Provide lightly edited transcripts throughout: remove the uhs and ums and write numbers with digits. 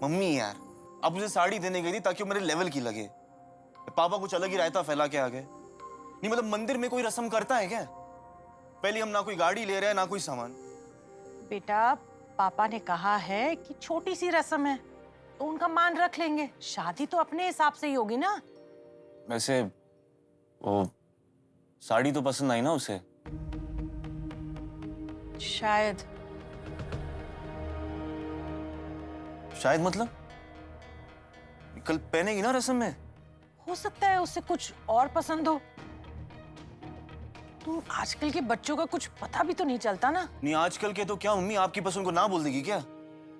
Mummy यार, आप मुझे साड़ी देने गई थी ताकि वो मेरे लेवल की लगे। पापा कुछ अलग ही रायता फैला के आ गए। नहीं मतलब मंदिर में कोई रस्म करता है क्या? पहले हम ना कोई गाड़ी ले रहे हैं ना कोई सामान। बेटा, पापा ने कहा है कि छोटी सी रस्म है तो उनका मान रख लेंगे। शादी तो अपने हिसाब से ही होगी ना। वैसे वो साड़ी तो पसंद आई ना उसे? शायद। शायद मतलब कल पहनेगी ना रस्म में? हो सकता है उसे कुछ और पसंद हो। तुम आजकल के बच्चों का कुछ पता भी तो नहीं चलता ना। नहीं आजकल के तो क्या मम्मी आपकी पसंद को ना बोल देगी क्या?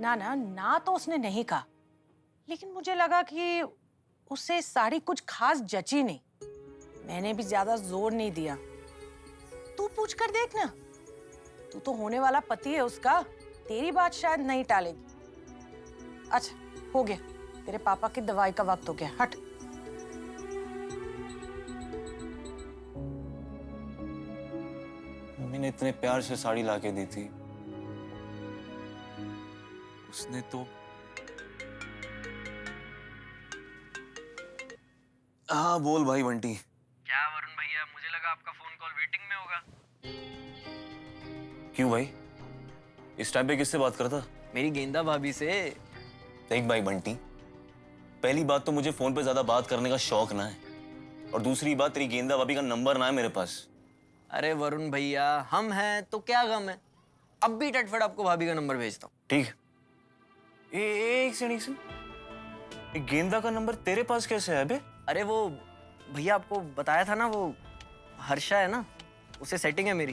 ना ना ना, तो उसने नहीं कहा, लेकिन मुझे लगा कि उसे साड़ी कुछ खास जची नहीं। मैंने भी ज्यादा जोर नहीं दिया। तू पूछ कर देख ना, तू तो होने वाला पति है उसका, तेरी बात शायद नहीं टालेगी। अच्छा हो गया, तेरे पापा की दवाई का वक्त हो गया, हट। मम्मी ने इतने प्यार से साड़ी लाके दी थी, उसने तो। हाँ बोल भाई बंटी। क्या वरुण भैया, मुझे लगा आपका फोन कॉल वेटिंग में होगा। क्यों भाई, इस टाइम पे किससे बात करता? मेरी गेंदा भाभी से। देख भाई बंटी, पहली बात तो मुझे फोन पे ज्यादा बात करने का शौक ना है, और दूसरी बात तेरी गेंदा भाभी का नंबर ना है मेरे पास। अरे वरुण भैया, हम हैं तो क्या गम है, अब भी टटफट आपको भाभी का नंबर भेजता हूँ। ठीक है। एक सेकंड, एक गेंदा का नंबर तेरे पास कैसे है बे? अरे वो भैया आपको बताया था ना, वो हर्षा है ना, उसे सेटिंग है मेरी,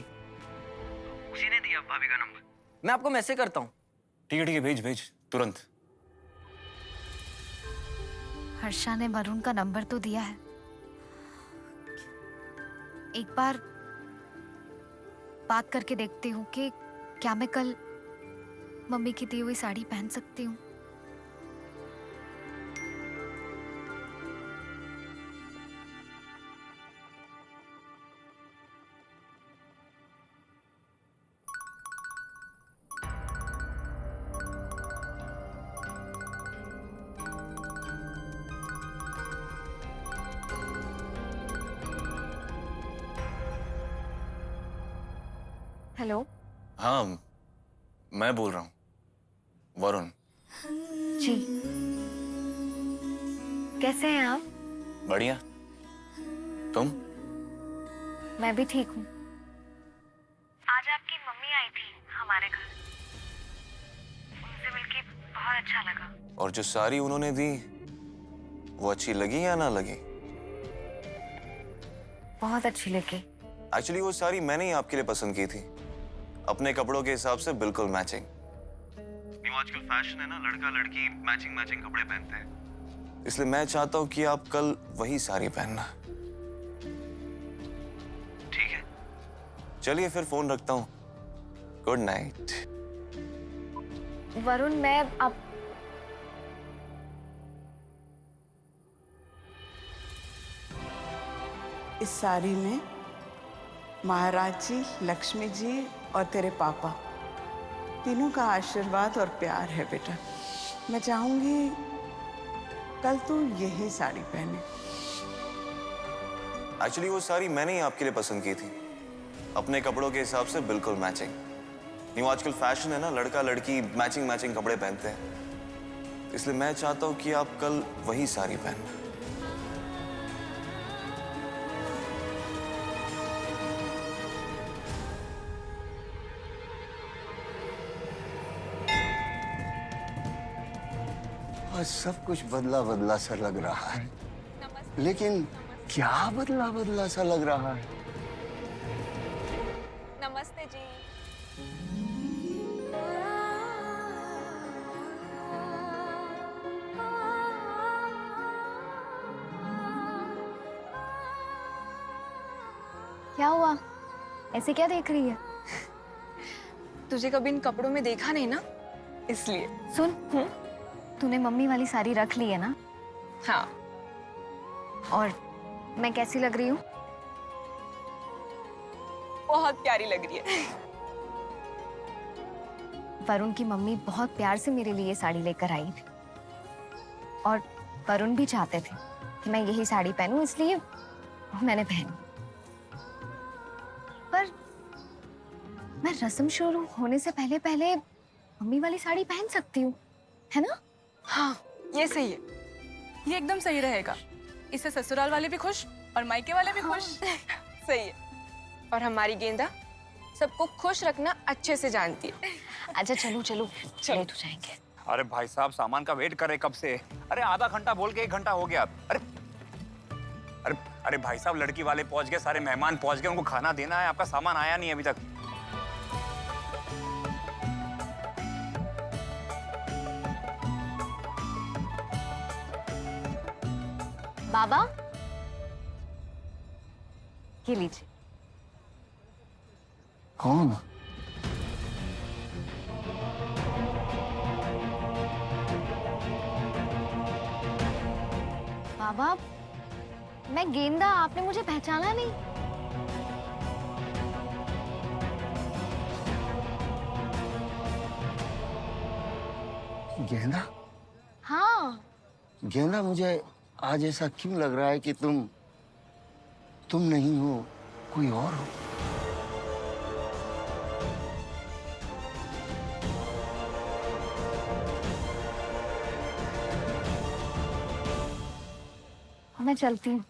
उसी ने दिया भाभी का नंबर। मैं आपको मैसेज करता हूँ। ठीक है भेज भेज तुरंत। हर्षा ने वरुण का नंबर तो दिया है, एक बार बात करके देखती हूँ कि क्या मैं कल मम्मी की दी हुई साड़ी पहन सकती हूँ। हेलो। हाँ मैं बोल रहा हूँ, वरुण। जी, कैसे हैं आप? बढ़िया, तुम? मैं भी ठीक हूँ। आज आपकी मम्मी आई थी हमारे घर, उनसे मिलके बहुत अच्छा लगा। और जो साड़ी उन्होंने दी वो अच्छी लगी या ना लगी? बहुत अच्छी लगी। एक्चुअली वो साड़ी मैंने ही आपके लिए पसंद की थी, अपने कपड़ों के हिसाब से बिल्कुल मैचिंग। आजकल फैशन है ना, लड़का लड़की मैचिंग मैचिंग कपड़े पहनते हैं, इसलिए मैं चाहता हूँ कि आप कल वही साड़ी पहनना। ठीक है, चलिए फिर फोन रखता हूँ। Good night. वरुण, मैं आप इस साड़ी में महाराज जी, लक्ष्मी जी और तेरे पापा तीनों का आशीर्वाद और प्यार है बेटा। मैं चाहूंगी कल तू यही साड़ी पहने। एक्चुअली वो साड़ी मैंने ही आपके लिए पसंद की थी, अपने कपड़ों के हिसाब से बिल्कुल मैचिंग। नहीं आजकल फैशन है ना, लड़का लड़की मैचिंग मैचिंग कपड़े पहनते हैं, इसलिए मैं चाहता हूँ कि आप कल वही साड़ी पहनना। आज सब कुछ बदला बदला सा लग रहा है, लेकिन क्या बदला बदला सा लग रहा है? नमस्ते जी। क्या हुआ? ऐसे क्या देख रही है? तुझे कभी इन कपड़ों में देखा नहीं ना, इसलिए। सुन, तूने मम्मी वाली साड़ी रख ली है ना? हाँ। और मैं कैसी लग रही हूँ? बहुत प्यारी लग रही है। वरुण की मम्मी बहुत प्यार से मेरे लिए साड़ी लेकर आई थी। और वरुण भी चाहते थे कि मैं यही साड़ी पहनूं, इसलिए मैंने पहनी। पर मैं रस्म शुरू होने से पहले पहले मम्मी वाली साड़ी पहन सकती हूँ, है ना? हाँ, ये सही है। ये एकदम सही रहेगा। इससे ससुराल वाले भी खुश और मायके वाले भी खुश। सही है। और हमारी गेंदा सबको खुश रखना अच्छे से जानती है। अच्छा चलो चलो, लेट हो जाएंगे। अरे भाई साहब, सामान का वेट कर रहे कब से। अरे आधा घंटा बोल के 1 घंटा हो गया। अरे अरे अरे भाई साहब, लड़की वाले पहुंच गए, सारे मेहमान पहुंच गए, उनको खाना देना है, आपका सामान आया नहीं अभी तक। बाबा, ये लीजिए। कौन? बाबा, मैं गेंदा, आपने मुझे पहचाना नहीं? गेंदा? हाँ। गेंदा, मुझे आज ऐसा क्यों लग रहा है कि तुम नहीं हो, कोई और हो। मैं चलती हूँ।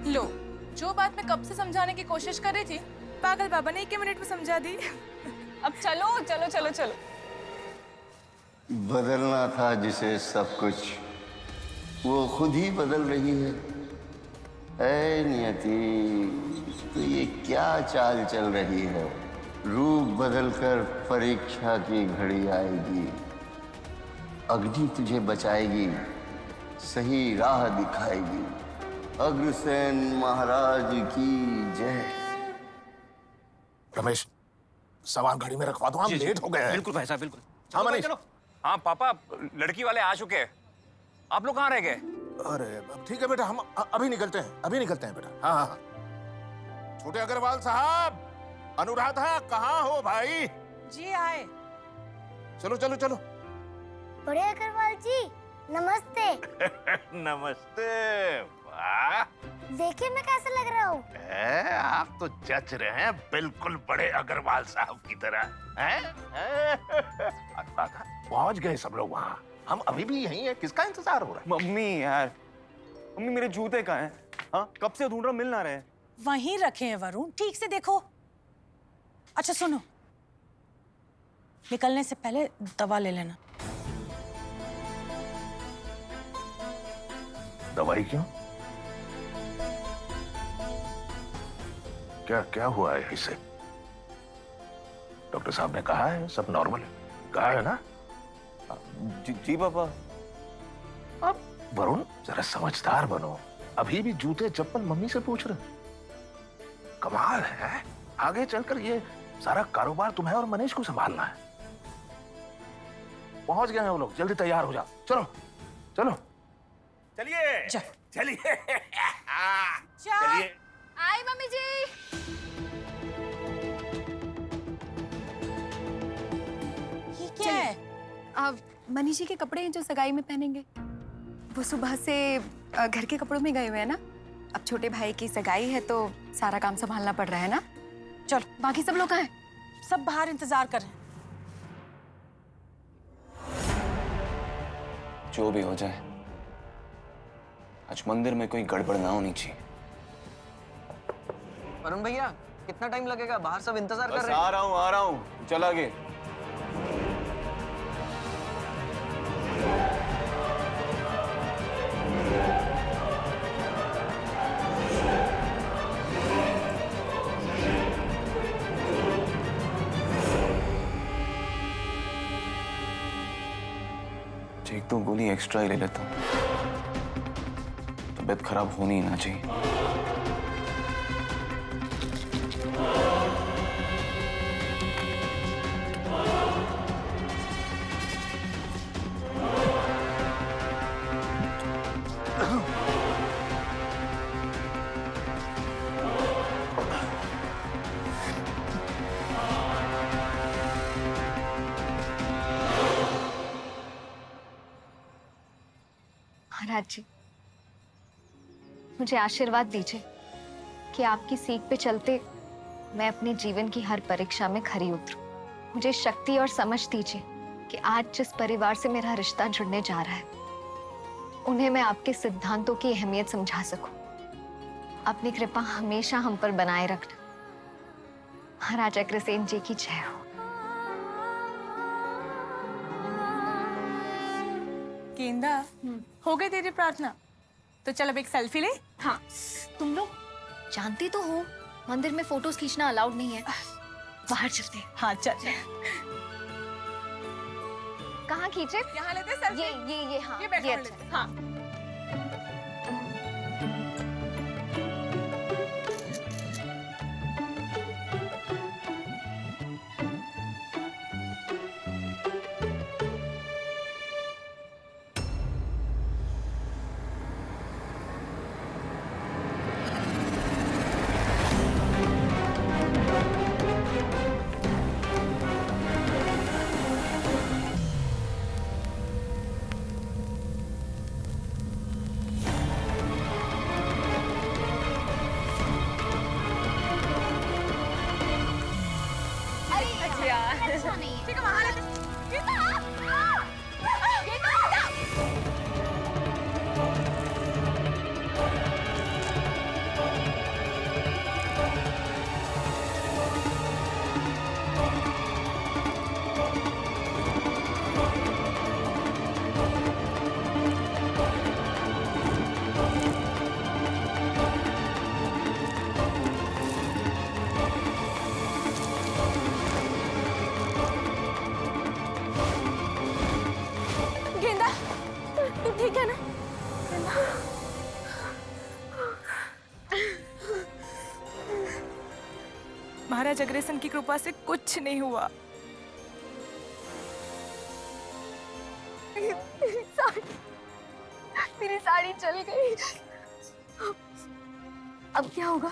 लो, जो बात मैं कब से समझाने की कोशिश कर रही थी, पागल बाबा ने 1 मिनट में समझा दी। अब चलो चलो चलो चलो। बदलना था जिसे सब कुछ, वो खुद ही बदल रही है। ऐ नियति, तो ये क्या चाल चल रही है? रूप बदलकर परीक्षा की घड़ी आएगी। अग्नि तुझे बचाएगी, सही राह दिखाएगी। अग्रसेन महाराज की जय। रमेश, सामान घड़ी में रखवा दो, हम लेट हो गए हैं। बिल्कुल भाई साहब, बिल्कुल। हाँ मनीष। चलो। हाँ पापा, लड़की वाले आ चुके हैं। आप लोग कहाँ रह गए? अरे ठीक है बेटा, हम अभी निकलते हैं बेटा। हाँ हाँ हाँ। छोटे अग्रवाल साहब, अनुराधा कहाँ हो भाई? जी आए। चलो चलो चलो। बड़े अग्रवाल जी, नमस्ते। नमस्ते। वाह, देखिए मैं कैसा लग रहा हूँ। आप तो जच रहे हैं बिल्कुल बड़े अग्रवाल साहब की तरह। अनुराधा, पहुंच गए सब लोग वहाँ। हम अभी भी यहीं हैं, किसका इंतजार हो रहा है? मम्मी यार, मम्मी मेरे जूते कहाँ हैं? हाँ, कब से ढूंढ रहा हूं, मिल ना रहे। वहीं रखे हैं वरुण, ठीक से देखो। अच्छा सुनो, निकलने से पहले दवा ले लेना। दवाई क्यों? क्या क्या हुआ है इसे? डॉक्टर साहब ने कहा है सब नॉर्मल है, कहा है ना? जी पापा। अब वरुण, जरा समझदार बनो। अभी भी जूते चप्पल मम्मी से पूछ रहे। कमाल है, आगे चलकर ये सारा कारोबार तुम्हें और मनीष को संभालना है। पहुंच गए हैं वो लोग, जल्दी तैयार हो जाओ। चलो चलो चलिए चलिए। चलिए। आई मम्मी जी। ये क्या है? अब मनीष जी के कपड़े हैं जो सगाई में पहनेंगे। वो सुबह से घर के कपड़ों में गए हुए हैं ना। अब छोटे भाई की सगाई है तो सारा काम संभालना पड़ रहा है ना। चल, बाकी सब लोग कहाँ हैं? सब बाहर इंतजार कर रहे हैं। जो भी हो जाए, आज मंदिर में कोई गड़बड़ ना होनी चाहिए। वरुण भैया, कितना टाइम लगेगा? बाहर सब इंतजार कर बस रहे हैं। आ रहा हूँ, चल आगे। एक तो गोली एक्स्ट्रा ही ले लेता हूँ, तबीयत खराब होनी ही ना चाहिए। महाराज जी, मुझे आशीर्वाद दीजिए कि आपकी सीख पे चलते मैं अपने जीवन की हर परीक्षा में खरी उतरूं। मुझे शक्ति और समझ दीजिए कि आज जिस परिवार से मेरा रिश्ता जुड़ने जा रहा है, उन्हें मैं आपके सिद्धांतों की अहमियत समझा सकूं। अपनी कृपा हमेशा हम पर बनाए रखना। महाराज अग्रसेन जी की जय हो। गेंदा, हो गई तेरी प्रार्थना? तो चल अब एक सेल्फी ले। हाँ, तुम लोग जानती तो हो मंदिर में फोटोज खींचना अलाउड नहीं है। बाहर चलते हैं। हाँ चल। कहाँ खींचे? यहाँ लेते सेल्फी। ये हाँ, ये बैकग्राउंड अच्छा लेते। है। हाँ। अच्छा नहीं है। ठीक है, वहाँ लेते। गेंदा, तू ठीक है ना? महाराज अग्रसेन की कृपा से कुछ नहीं हुआ। मेरी साड़ी चल गई। अब क्या होगा?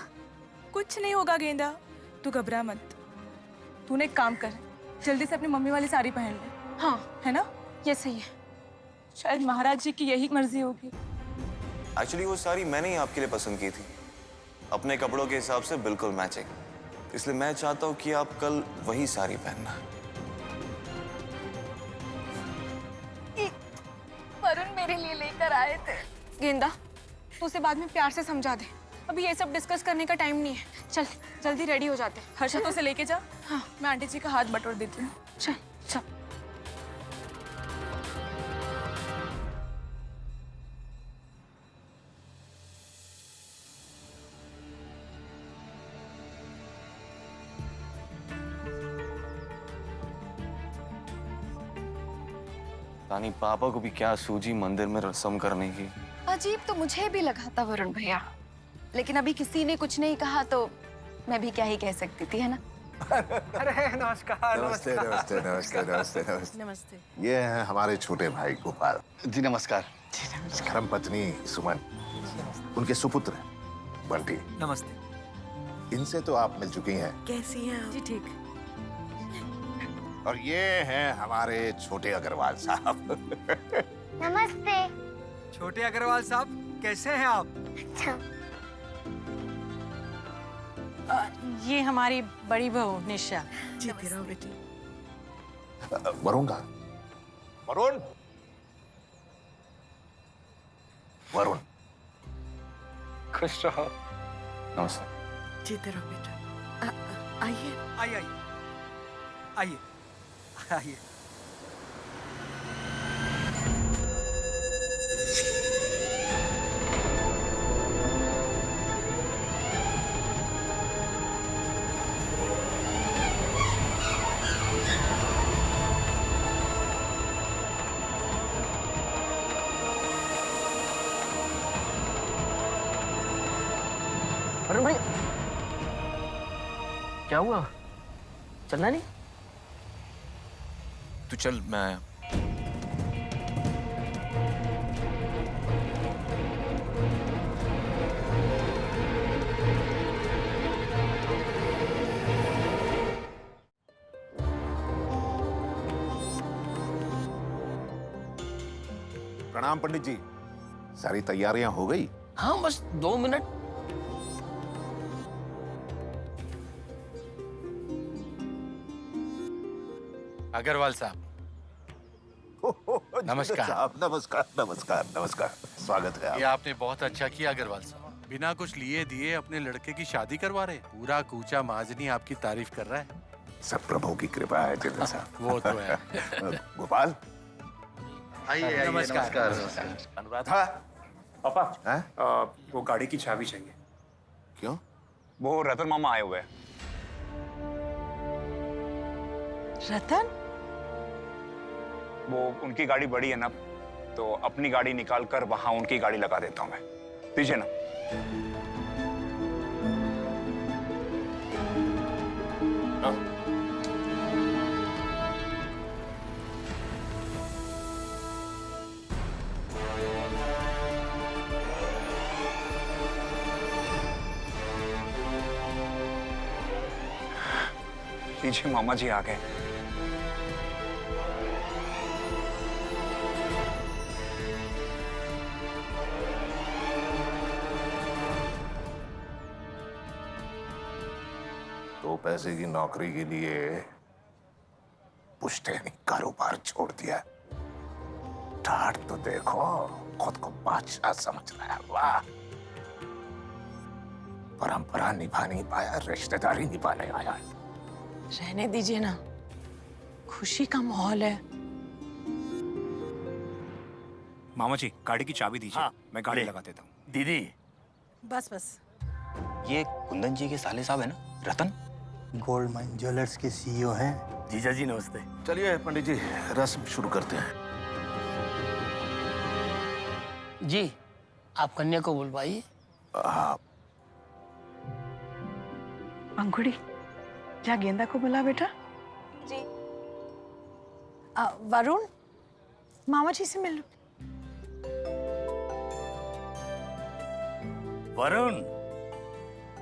कुछ नहीं होगा गेंदा, तू घबरा मत। तूने एक काम कर, जल्दी से अपनी मम्मी वाली साड़ी पहन ले। हाँ, है ना? ये सही है। शायद महाराज जी की यही मर्जी होगी। एक्चुअली वो साड़ी मैंने ही आपके लिए पसंद की थी, अपने कपड़ों के हिसाब से बिल्कुल मैचिंग। इसलिए मैं चाहता हूँ कि आप कल वही साड़ी पहनना। वरुण मेरे लिए लेकर आए थे। गेंदा, तू उसे बाद में प्यार से समझा दे। अभी ये सब डिस्कस करने का टाइम नहीं है। चल जल्दी रेडी हो जाते हैं। हर्षा, तो उसे लेके जा। हाँ, मैं आंटी जी का हाथ बटोर देती हूँ। चल चल। रानी, पापा को भी क्या सूझी मंदिर में रस्म करने की। अजीब तो मुझे भी लगा था वरुण भैया, लेकिन अभी किसी ने कुछ नहीं कहा तो मैं भी क्या ही कह सकती थी, है ना? अरे नमस्कार। नमस्ते नमस्ते नमस्ते नमस्ते नमस्ते। नमस्ते। ये हैं हमारे छोटे भाई गोपाल, जी नमस्कार। धर्म पत्नी सुमन, उनके सुपुत्र बंटी। नमस्ते। इनसे तो आप मिल चुकी हैं। कैसी हैं आप? जी ठीक। और ये हैं हमारे छोटे अग्रवाल साहब। नमस्ते। छोटे अग्रवाल साहब, कैसे हैं आप? अच्छा, ये हमारी बड़ी बहू निशा। जीती रहो बेटी। वरुण का वरुण वरुण खुश रहो। नमस्ते। जीते रहो बेटा। आइए। आइए आइए आइए आइए। वरुण भाई, क्या हुआ? चलना नहीं? तू चल, मैं आया। प्रणाम पंडित जी। सारी तैयारियां हो गई? हाँ बस 2 मिनट। अग्रवाल साहब, नमस्कार। साहब नमस्कार नमस्कार नमस्कार, स्वागत है ये आपने बहुत अच्छा किया अग्रवाल साहब। बिना कुछ लिए दिए अपने लड़के की शादी करवा रहे। पूरा कूचा महाजनी आपकी तारीफ कर रहा है। सब प्रभु की कृपा है जिंदा साहब। वो तो है। गोपाल, आइए नमस्कार। अनुराध। हाँ पापा, हैं? वो गाड़ी की चाबी चाहिए। क्यों? वो रतन मामा आए हुए हैं। रतन? वो उनकी गाड़ी बड़ी है ना, तो अपनी गाड़ी निकाल कर वहां उनकी गाड़ी लगा देता हूँ मैं। दीजिए ना। लीजिए, मामा जी आ गए। दो पैसे की नौकरी के लिए पुश्तैनी कारोबार छोड़ दिया। ठाठ तो देखो, खुद को बादशाह समझ रहा है। वाह, परंपरा निभा नहीं पाया, रिश्तेदारी निभाने आया। रहने दीजिए ना, खुशी का माहौल है। मामा जी गाड़ी की चाबी दीजिए। हाँ, मैं गाड़ी लगा देता हूँ। दीदी, बस बस। ये कुंदन जी के साले साहब है ना, रतन? गोल्ड माइन ज्वेलर्स के सीईओ हैं। जीजा जी नमस्ते। चलिए पंडित जी, रस्म शुरू करते हैं। जी, आप कन्या को बुलवाइए। अंकुड़ी, जा गेंदा को बुला बेटा। जी। वरुण, मामा जी से मिल लो। वरुण,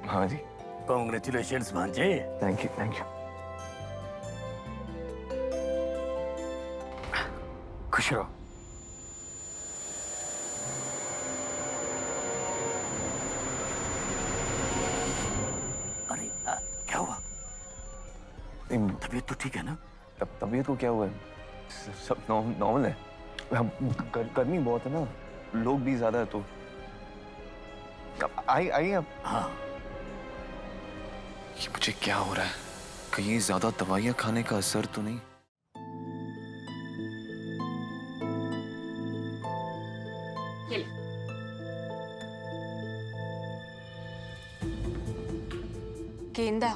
हाँ जी। कॉन्ग्रेचुलेशंस भांजे। Thank you thank you. खुश रहो। अरे क्या हुआ? तबीयत तो ठीक है ना? तबीयत को क्या हुआ है? सब नॉर्मल है। हम गर्मी बहुत है ना, लोग भी ज्यादा है, तो आइए आप। हाँ। ये मुझे क्या हो रहा है? कहीं ज्यादा दवाइयां खाने का असर तो नहीं? गेंदा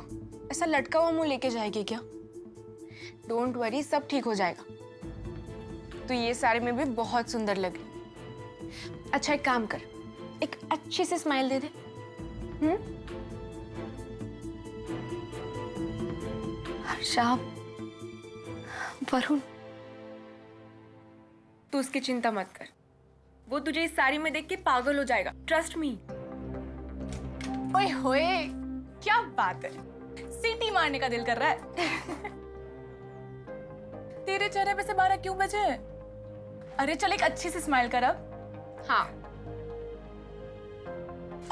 ऐसा लटका हुआ मुंह लेके जाएगी क्या? डोंट वरी, सब ठीक हो जाएगा। तो ये साड़ी में भी बहुत सुंदर लग रही। अच्छा एक काम कर, एक अच्छी सी स्माइल दे दे। हर्षा, वरुण, तू उसकी चिंता मत कर, वो तुझे इस साड़ी में देख के पागल हो जाएगा। Trust me. ओए होए, क्या बात है, सीटी मारने का दिल कर रहा है। तेरे चेहरे पे से 12 क्यों बजे? अरे चल एक अच्छी सी स्माइल कर अब। हाँ,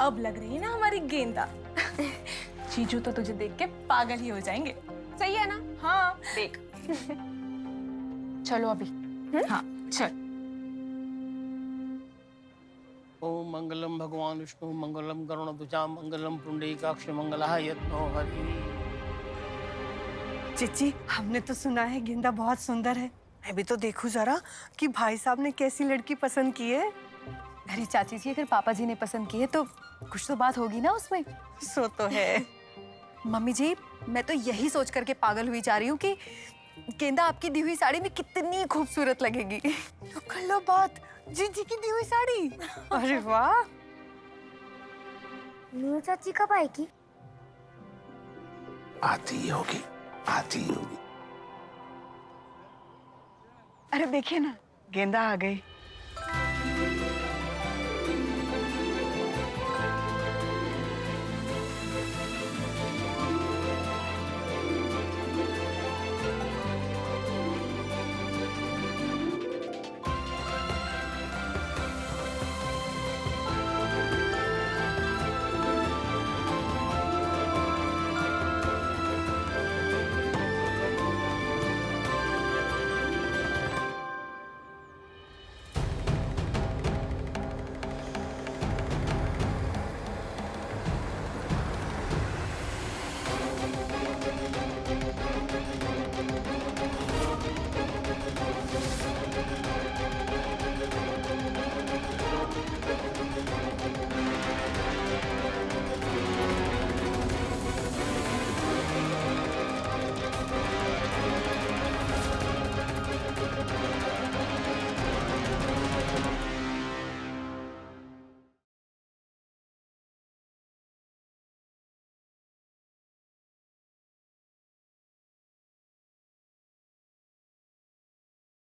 अब लग रही है ना हमारी गेंदा। जीजू तो तुझे देख के पागल ही हो जाएंगे। सही है ना? हाँ देख। चलो अभी। हाँ चल। ओम मंगलम भगवान विष्णु मंगलम गरुणध्वजा मंगलम पुंडरीकाक्ष मंगलः यत्नो हरि। चिच्ची, हमने तो सुना है गेंदा बहुत सुंदर है। मैं भी तो देखूं जरा कि भाई साहब ने कैसी लड़की पसंद की है। अरे चाची जी, अगर पापा जी ने पसंद की है तो कुछ तो बात होगी ना उसमें। सो तो है। मम्मी जी, मैं तो यही सोच करके पागल हुई जा रही हूँ कि गेंदा आपकी दी हुई साड़ी में कितनी खूबसूरत लगेगी। तो कर लो बात, जीजी की दी हुई साड़ी। अरे वाह। मीनू चाची कब आएगी? आती ही होगी, आती ही होगी। अरे देखिए ना, गेंदा आ गई।